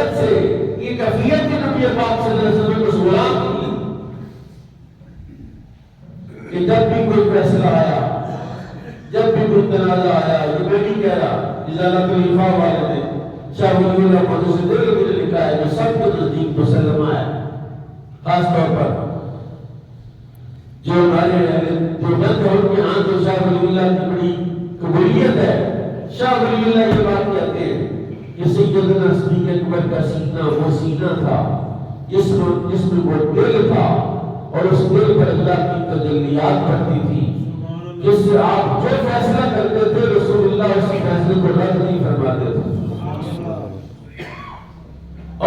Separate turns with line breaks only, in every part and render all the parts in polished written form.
شدت سے یہ کیفیت کے نبی پاک صلی اللہ علیہ وسلم کو غلام کی کہ جب بھی کوئی فیصلہ آیا، جب بھی کوئی تنازع آیا، یہ میں نہیں کہہ رہا، ازالت الفا والے نے شاہ ولی اللہ محدود سے دل میں لکھا ہے جو سب کے نزدیک مسلمہ ہے، خاص طور پر جو ہمارے جو بند ہے ان کے ہاں تو شاہ ولی اللہ کی بڑی قبولیت ہے۔ شاہ ولی اللہ یہ بات کہتے ہیں کہ سیدنا صدیق اکبر کا سینہ وہ سینہ تھا جس میں وہ دل تھا، اور اس دل پر اللہ کی تجلیات پڑتی تھی، جس سے آپ جو فیصلہ کرتے تھے رسول اللہ اس فیصلے کو رد نہیں فرماتے تھے۔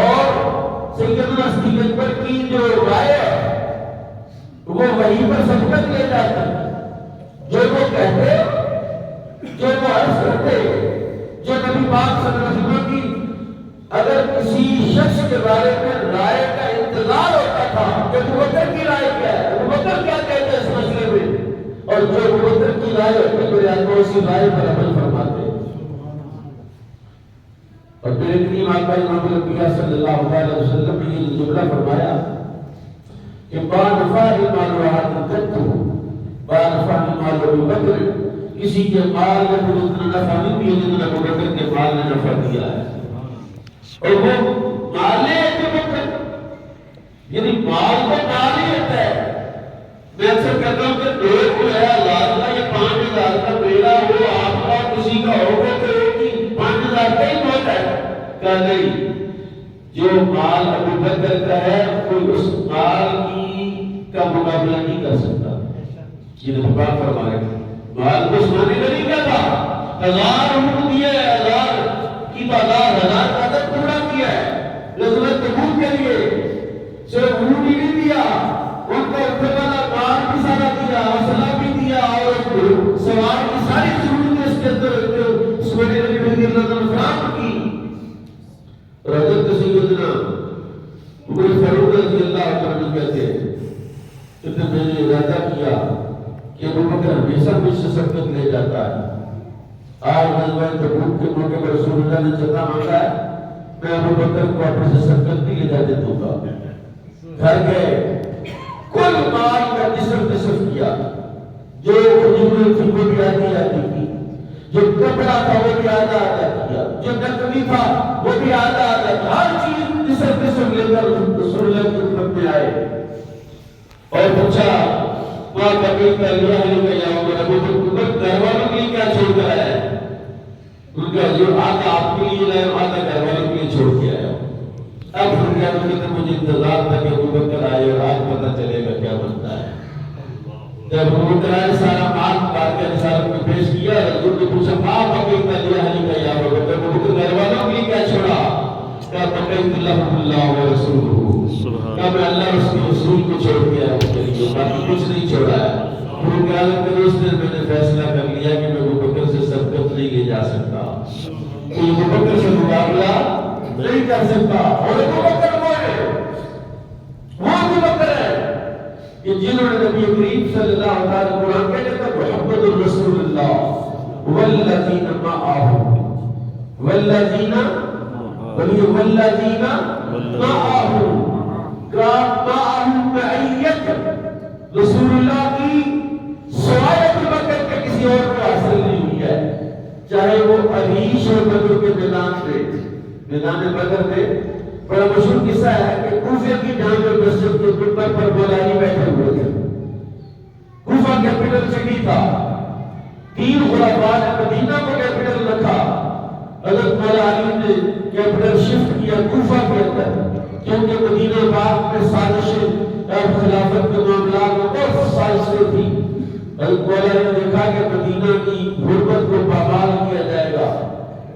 اور سیدنا صدیق اکبر کی جو رائے وہ وہیں پر سبقت لے جاتی، جو وہ کہتے، جو وہ عرض کرتے، جو نبی پاک صلی اللہ علیہ وسلم کی اگر کسی شخص کے بارے میں رائے کا انتظار ہوتا تھا کہ ابو بکر کی رائے کیا ہے، ابو بکر کیا کہتے ہیں اس مسئلے میں، اور جو ابو بکر کی رائے ہوتی ہے میرے آدمی اسی رائے پر عمل فرماتے ہیں۔ اور میرے کریم آقا امام الانبیاء صلی اللہ علیہ وسلم نے یہ جملہ فرمایا کہ با نفع مال واحد قط با نفع مال ابو بکر، کسی کے مال نے خود اتنا نفع نہیں دیا جتنا ابو بکر کے مال نے نفع دیا ہے۔ اور وہ مال ابو بکر یعنی مال کو مال ہی ہوتا ہے۔ میں اکثر کہتا ہوں کہ ایک جو ہے 1000 کا یا 5000 کا میرا ہو، آپ کا کسی کا ہوگا تو ایک ہی 5000 کا ہی بہت ہے۔ کہ نہیں، جو مال ابو بکر کا ہے کوئی اس مال کا مقابلہ نہیں کر سکتا۔ یہ نبی پاک فرما رہے ہیں مال کو سنانے کا نہیں کیا تھا، 1000 اونٹ دیے، 1000 کی تعداد 1000 کا عدد پورا کیا ہے غزوہ تبوک کے لیے، صرف اونٹ ہی نہیں دیا، ان کو اٹھنے والا مال بھی سارا دیا، اسلحہ بھی دیا، اور سوار کی ساری ضرورتیں اس کے اندر سونے نبی رضی اللہ عنہ فراہم کی۔ اور حضرت سیدنا عمر فاروق رضی اللہ عنہ کہتے ہیں کہ میں نے ارادہ کیا کہ ابو بکر ہمیشہ مجھ سے سبقت لے جاتا ہے، آج غزوہ تبوک کے موقع پر رسول اللہ نے چندہ مانگا ہے، میں ابو بکر کو اپنے سے سبقت بھی لے جاتے دوں گا۔ گھر گئے، کل مال کا نصف کیا، جو کھجور تھی وہ بھی آدھی کی، جو کپڑا تھا وہ بھی آدھا کیا، جو نقدی تھا وہ بھی آدھا کیا، ہر چیز نصف لے کر رسول اللہ کی خدمت میں آئے اور پوچھا ماں کبھی کر لیا علی کا یا عمر، ابو بکر گھر والوں کے لیے کیا چھوڑ کر آیا ہے؟ ان کا جو آدھا آپ کے لیے لائے آدھا گھر والوں کے لیے چھوڑ کے آیا۔ اب پھر کیا تو مجھے انتظار تھا کہ ابو بکر آئے اور آج پتہ چلے گا کیا بنتا ہے۔ جب ابو بکر آئے سارا مال بات کے رسالت میں پیش کیا، حضور نے پوچھا ماں کبھی کر لیا علی کا یا عمر، ابو بکر گھر والوں کے لیے کیا چھوڑا؟ کہا بقیت اللہ و رسولہ، کہا میں اللہ اور اس کے رسول کو چھوڑ کے آیا ہوں، باقی کچھ نہیں چھوڑا ہے۔ پھر کیا لگتا ہے اس نے میں نے فیصلہ کر لیا کہ میں ابو بکر سے سبقت نہیں لے جا سکتا، کوئی ابو بکر سے مقابلہ نہیں کر سکتا۔ اور ابو بکر وہ ہے، وہ ابو بکر ہے کہ جنہوں نے نبی کریم صلی اللہ علیہ وسلم قرآن کہتے تھے محمد الرسول اللہ والذین معہ والذین معہ معیت رسول اللہ کی سوائے ابو بکر کے کسی اور کو حاصل نہیں ہوئی ہے، چاہے وہ عریش اور بدر کے میدان بدر میں بڑا مشہور قصہ ہے کہ کوفے کی جامع مسجد کے منبر پر مولا علی بیٹھے ہوئے تھے۔ کوفہ کیپٹل سٹی تھا، 3 خلفاء نے مدینہ کو کیپٹل رکھا، حضرت مولا علی نے کیپٹل شفٹ کیا کوفہ کے اندر، کیونکہ مدینہ پاک میں سازشیں خلافت کے معاملات میں بہت سازشیں تھی۔ حضرت مولا علی نے دیکھا کہ مدینہ کی حرمت کو پامال کیا جائے گا،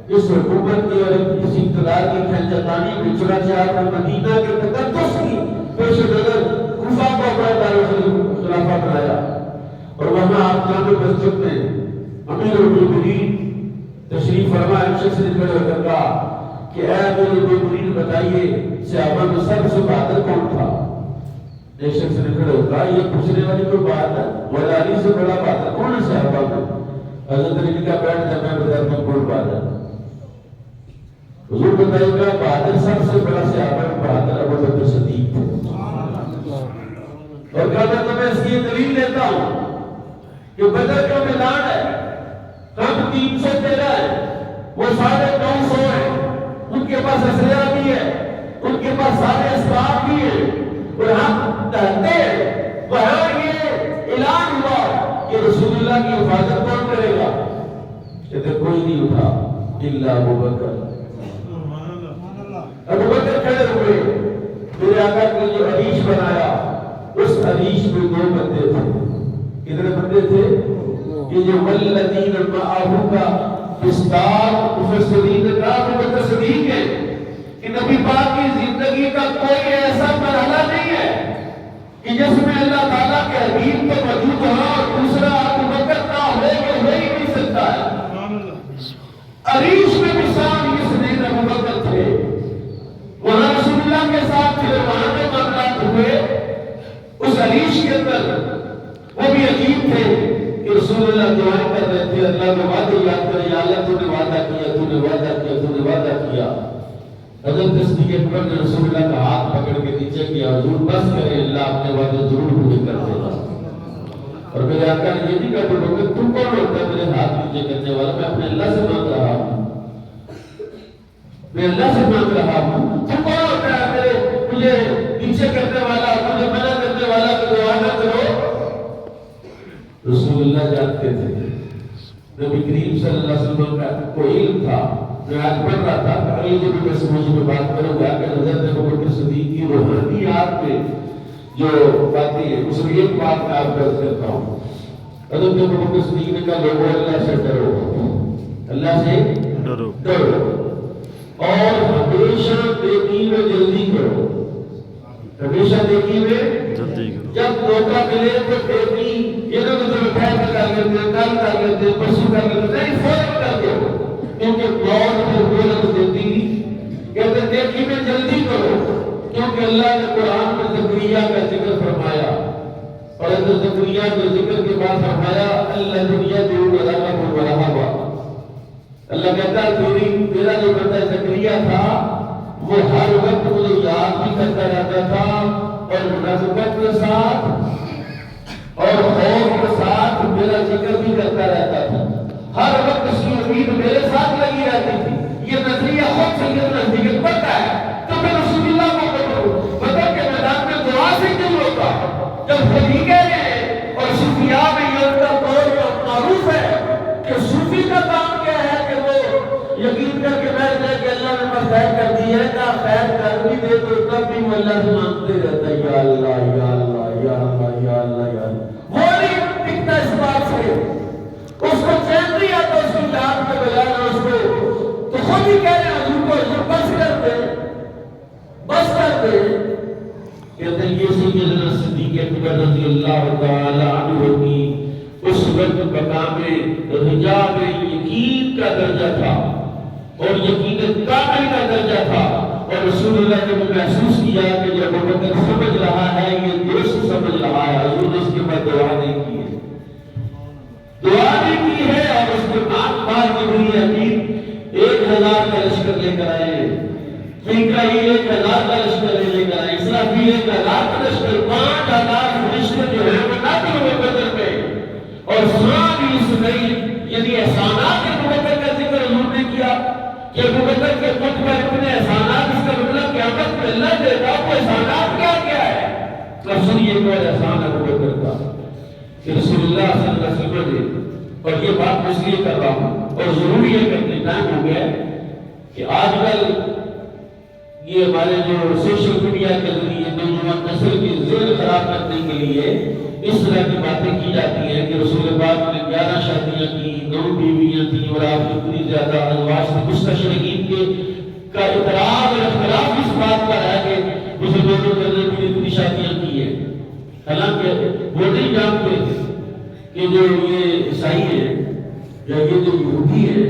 اس حکومت کی اور اس اقتدار کی کھینچتانی بچڑا چاہتا مدینہ کے تقدس کی پیش نظر کوفہ کو اپنا دارالخلافہ بنایا، اور وہاں آپ جامع مسجد میں امیر المومنین تشریف فرما ایک شخص نے کھڑے ہو کر کہا کہ اے امیر المومنین بتائیے صحابہ میں سب سے بہادر کون تھا؟ ایک شخص نے کھڑے ہو کہا یہ پوچھنے والی کوئی بات ہے، مولا علی سے بڑا بہادر کون ہے صحابہ میں؟ حضرت نے کہا بیٹھ جا میں بتاتا ہوں کون بہادر۔ حضور بتائے گا بہادر سب سے بڑا صحابہ بہادر ابو بکر صدیق تھے، اور کہا میں تمہیں اس کی دلیل دیتا ہوں کہ بدر کا میدان ہے، ہم 313 ہیں، وہ 950 ہیں، ان کے پاس اسلحہ بھی ہے، ان کے پاس سارے اسباب بھی ہیں، اور ہم کہتے ہیں وہاں یہ اعلان ہوا کہ رسول اللہ کی حفاظت کون کرے گا؟ کہتے کوئی نہیں اٹھا الا ابو بکر۔ ابو بکر کھڑے ہوئے، میرے آقا نے جو عریش بنایا اس عریش میں 2 بندے تھے۔ کتنے بندے تھے؟ یہ جو والذین معہ کا بستار مفسرین کا ابو بکر صدیق ہے کہ نبی پاک کی زندگی کا کوئی ایسا مرحلہ نہیں ہے کہ جس میں اللہ تعالیٰ کے حبیب تو موجود ہو اور دوسرا ابو بکر نہ ہو ہی نہیں سکتا ہے۔ عریش میں بھی ساتھ اس دن ابو بکر تھے، وہاں رسول اللہ کے ساتھ تھے، وہاں میں معاملات ہوئے، اس عریش کے اندر وہ بھی عجیب تھے کہ رسول اللہ دعائیں کر رہے تھے، اللہ میں وعدے یاد کرے، یا اللہ تو نے وعدہ کیا، تو نے وعدہ کیا، تو نے وعدہ کیا۔ حضرت صدیق اکبر نے رسول اللہ کا ہاتھ پکڑ کے نیچے کیا، حضور بس کرے، اللہ اپنے وعدے ضرور پورے کر دے گا۔ اور میرے آقا نے یہ نہیں کہا کہ تم کون ہوتا ہے میرے ہاتھ نیچے کرنے والا؟ میں اپنے اللہ سے مانگ رہا ہوں، میں اللہ سے مانگ رہا ہوں، تم کون ہوتا ہے میرے مجھے نیچے کرنے والا، مجھے منع کرنے والا کہ دعا نہ کرو؟ رسول اللہ جانتے تھے، نبی کریم صلی اللہ علیہ وسلم کا کوئی علم تھا۔ میں آج پڑھ رہا تھا، اگلی جو بھی میں سمجھ میں بات کروں گا کہ حضرت ابو بکر صدیق کی روحانیات میں جو باتیں ہیں اس میں ایک بات میں آپ درج کرتا ہوں۔ حضرت ابو بکر صدیق نے کہا لوگوں اللہ سے ڈرو، اللہ سے ڈرو اور ہمیشہ نیکی میں جلدی کرو، ہمیشہ نیکی میں جلدی کرو۔ جب موقع ملے تو نیکی یہ نہ مطلب پھیل کر لیتے، کل کر لیتے، پرسوں کر لیتے، نہیں فوراً کر دو، کیونکہ موت پھر مہلت دیتی۔ کہتے نیکی میں جلدی کرو، کیونکہ اللہ نے قرآن میں زکریا کا ذکر فرمایا، اور حضرت زکریا کے ذکر کے بعد فرمایا اللہ دنیا دیو رحمت و رحمہ۔ اللہ کہتا ہے میرا جو بندہ زکریا تھا وہ ہر وقت مجھے یاد بھی کرتا رہتا تھا، اور منافقت کے ساتھ اور خوف کے ساتھ میرا ذکر بھی کرتا رہتا تھا، ہر وقت اس کی امید میرے ساتھ لگی رہتی تھی۔ یہ نظریہ خود سیدنا صدیق اکبر کا ہے۔ تو پھر رسول اللہ کو بدر کے میدان میں دعا سے کیوں ہوتا؟ جب خلیقے ہیں اور صوفیاء میں یہ ان کا قول معروف ہے کہ صوفی کا کام کیا ہے کہ وہ یقین کر کے بیٹھ جائے کہ اللہ نے بس خیر کر دی ہے، نہ خیر کر بھی دے تو تب بھی وہ اللہ سے مانگتے رہتا ہے یا اللہ یا اللہ یا اللہ یا اللہ یا اللہ۔ وہ نہیں ٹکتا اس بات سے، اس کو چین نہیں آتا اس کی یاد کے بجائے اس کو تو خود ہی کہہ رہے ہیں حضور کو حضور بس کر دے، بس کر دے۔ کہتے ہیں یہ سیدنا صدیق اکبر رضی اللہ تعالی عنہ کی اس وقت مقام رجاء میں یقین کا درجہ تھا اور یقین کامل کا درجہ تھا، اور رسول اللہ نے محسوس کیا کہ جب ابو بکر سمجھ رہا ہے یہ درست سمجھ رہا ہے، حضور نے اس کے بعد دعا نہیں کی ہے، دعا نہیں کی ہے، اور اس کے بعد جبریل امین 1000 کا لشکر لے کر آئے، میکائیل 1000 کا لشکر لے کر آئے، اسرافیل 1000 کا لشکر، 5000 فرشتے جو ہیں وہ نازل ہوئے بدر میں، اور ساری اسرائیل یعنی احسانات ابو بکر کا ذکر حضور نے کیا کہ ابو بکر کے مجھ پر اتنے احسانات، اس کا مطلب قیامت میں اللہ دے گا وہ احسانات کیا کیا ہے؟ اب سنیے کوئی احسان ابو بکر کا کہ رسول اللہ صلی اللہ علیہ وسلم نے، اور یہ بات میں اس لیے کر رہا ہوں اور ضرور یہ کرنے ٹائم ہو گیا کہ آج کل یہ ہمارے جو سوشل میڈیا کے ذریعے نوجوان نسل کی ذہن خراب کرنے کے لیے اس طرح کی باتیں کی جاتی ہیں کہ رسول پاک نے 11 شادیاں کی، 9 بیویاں تھیں، اور آپ اتنی زیادہ ازواج تھے۔ مستشرقین کے کا اعتراض اور اختلاف اس بات پر ہے کہ مسلمانوں نے بھی اتنی شادیاں کی ہیں، حالانکہ وہ نہیں جانتے کہ جو یہ عیسائی ہے یا یہ جو یہودی ہے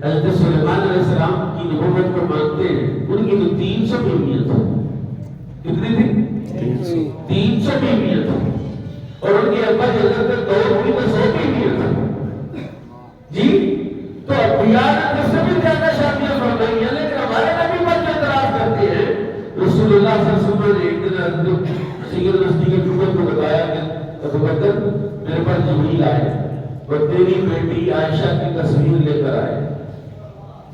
حضرت سلیمان علیہ السلام کی نبوت کو مانتے ہیں، ان کی تو 300 بیویاں تھیں۔ کتنی تھی؟ 300 بیویاں تھیں، اور ان کے ابا حضرت داؤد کی تو 100 بیویاں تھیں۔ جی تو انبیاء نے اس سے بھی زیادہ شادیاں فرمائی ہیں، لیکن ہمارے صدیق کو بتایا کہ ابو بکر میرے پاس جبریل آئے اور تیری بیٹی عائشہ کی تصویر لے کر آئے.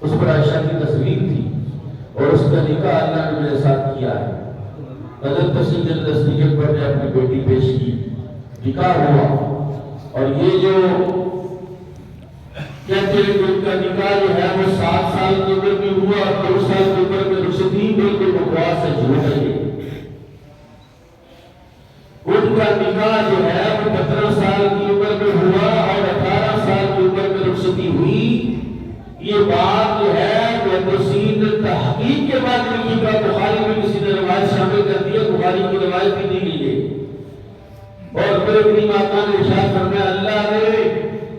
اس پر عائشہ کی تصویر تھی اور اس کا نکاح اللہ نے میرے ساتھ کیا ہے. حضرت صدیق اکبر نے اپنی بیٹی پیش کی, نکاح ہوا. اور یہ جو کہتے ہیں کہ ان کا نکاح جو ہے وہ 7 سال کی عمر میں ہوا اور 2 سال کی عمر میں رخصتی, بالکل بکواس ہے, جھوٹ ہے. ان کا نکاح جو ہے وہ 15 سال کی عمر میں ہوا اور 18 سال کی عمر میں رخصتی ہوئی. یہ بات جو ہے وہ محدثین تحقیق کے بعد لکھی گئی. بخاری میں کسی نے روایت شامل کر دی ہے, بخاری کی روایت بھی نہیں لی ہے. اور میرے کریم آقا نے ارشاد فرمایا اللہ نے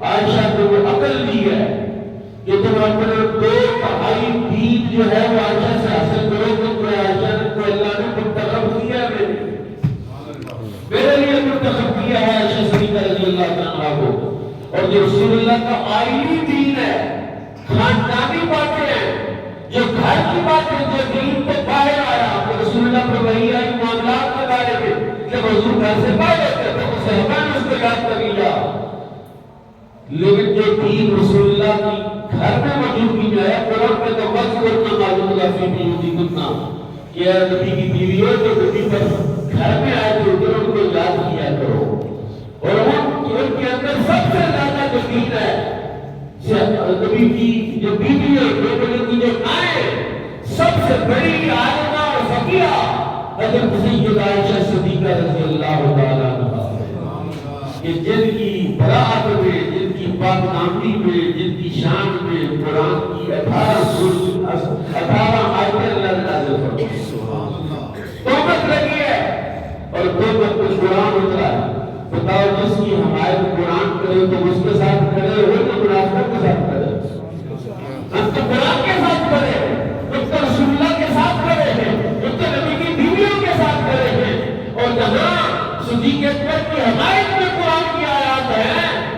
عائشہ کو وہ عقل دی ہے کہ تم اپنے 2 بھائی بیت جو ہے وہ عائشہ سے حاصل کرو. تو عائشہ کو اللہ نے منتخب کیا ہے, میرے لیے منتخب کیا ہے عائشہ صدیقہ رضی اللہ عنہا کو. اور جو رسول اللہ کا آئینی دین ہے, خاندانی باتیں ہیں, جو گھر کی باتیں, جو دین سے باہر آیا, تو رسول اللہ پر وحی آئی معاملات کے بارے میں جب حضور گھر سے باہر ہوتے تو صحابہ نے اس کو یاد کر لیا. لیکن جو دین رسول اللہ کی گھر میں موجود کی جائے, قرآن میں تو وقت کرنا معلوم اللہ فی بیوتی کتنا کہ نبی کی بیویوں جو نبی پر گھر میں آئے تھے ان کو یاد کیا کرو. اور ان کے اندر سب سے زیادہ جو دین ہے نبی کی جو بیوی ہے, بیٹے کی جو آئے, سب سے بڑی عالمہ اور فقیہ حضرت سیدہ عائشہ صدیقہ رضی اللہ تعالیٰ عنہا, کہ جن کی برات میں, جن کی پاک نامی میں, جن کی شان میں قرآن کی 18 آیتیں اللہ نے نازل فرمائی. توبت لگی ہے اور توبت کو قرآن اترا ہے. بتاؤ جس کی حمایت قرآن کرے تو اس کے ساتھ کھڑے ہوئے تو منافقت کے ساتھ کھڑے, ہم تو قرآن کے ساتھ کھڑے ہیں, ہم تو رسول اللہ کے ساتھ کھڑے ہیں, ہم تو نبی کی بیویوں کے ساتھ کھڑے ہیں. اور جہاں صدیق اکبر کی حمایت میں قرآن کی آیات ہے,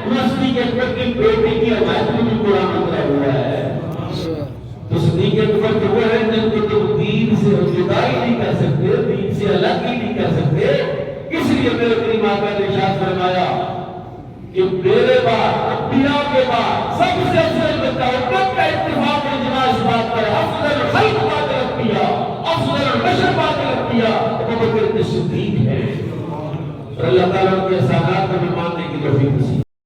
وہاں صدیق اکبر کی بیٹی کی حمایت میں بھی قرآن اترا ہوا ہے. تو صدیق اکبر جو ہے جن کو تم دین سے جدائی نہیں کر سکتے, دین سے الگ ہی نہیں کر سکتے. اس لیے میرے کریم آقا نے ارشاد فرمایا کہ میرے بعد, انبیاء کے بعد سب سے افضل متعلق کا اتفاق اجماع اس بات پر, افضل الخلق بعد الانبیاء, افضل البشر بعد الانبیاء ابو بکر صدیق ہے. اللہ تعالیٰ کے احسانات کو ماننے کی توفیق نصیب